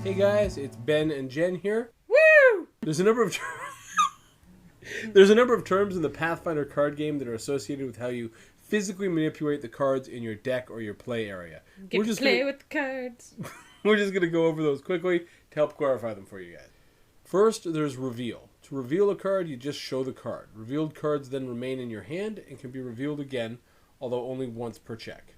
Hey guys, it's Ben and Jen here. Woo! There's a number of there's a number of terms in the Pathfinder card game that are associated with how you physically manipulate the cards in your deck or your play area. Get to play with the cards. We're just gonna go over those quickly to help clarify them for you guys. First, there's reveal. To reveal a card, you just show the card. Revealed cards then remain in your hand and can be revealed again, although only once per check.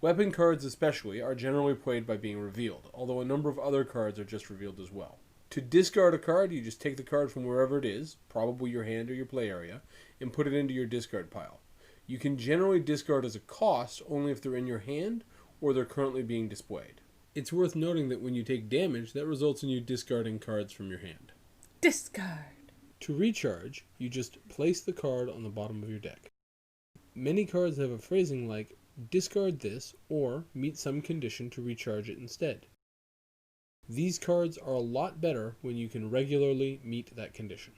Weapon cards especially are generally played by being revealed, although a number of other cards are just revealed as well. To discard a card, you just take the card from wherever it is, probably your hand or your play area, and put it into your discard pile. You can generally discard as a cost only if they're in your hand or they're currently being displayed. It's worth noting that when you take damage, that results in you discarding cards from your hand. Discard. To recharge, you just place the card on the bottom of your deck. Many cards have a phrasing like, discard this, or meet some condition to recharge it instead. These cards are a lot better when you can regularly meet that condition.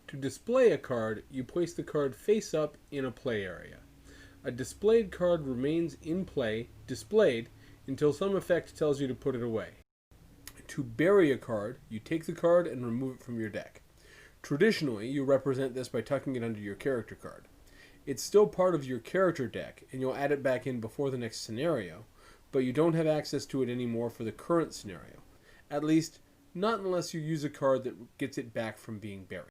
To display a card, you place the card face up in a play area. A displayed card remains in play, displayed, until some effect tells you to put it away. To bury a card, you take the card and remove it from your deck. Traditionally, you represent this by tucking it under your character card. It's still part of your character deck, and you'll add it back in before the next scenario, but you don't have access to it anymore for the current scenario. At least, not unless you use a card that gets it back from being buried.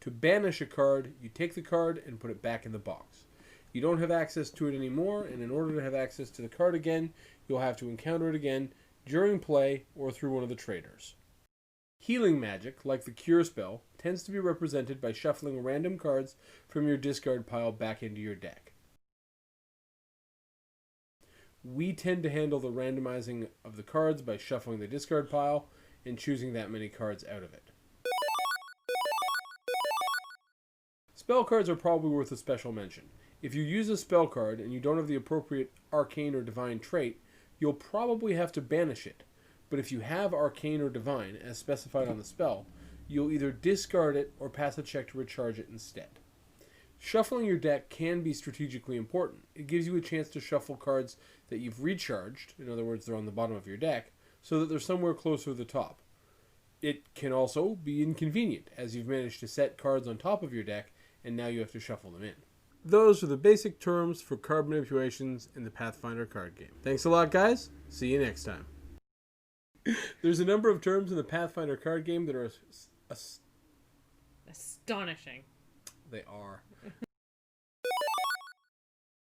To banish a card, you take the card and put it back in the box. You don't have access to it anymore, and in order to have access to the card again, you'll have to encounter it again during play or through one of the traders. Healing magic, like the cure spell, tends to be represented by shuffling random cards from your discard pile back into your deck. We tend to handle the randomizing of the cards by shuffling the discard pile and choosing that many cards out of it. Spell cards are probably worth a special mention. If you use a spell card and you don't have the appropriate arcane or divine trait, you'll probably have to banish it. But if you have arcane or divine, as specified on the spell, you'll either discard it or pass a check to recharge it instead. Shuffling your deck can be strategically important. It gives you a chance to shuffle cards that you've recharged, in other words, they're on the bottom of your deck, so that they're somewhere closer to the top. It can also be inconvenient, as you've managed to set cards on top of your deck, and now you have to shuffle them in. Those are the basic terms for card manipulations in the Pathfinder card game. Thanks a lot, guys. See you next time. There's a number of terms in the Pathfinder card game that are Astonishing. They are.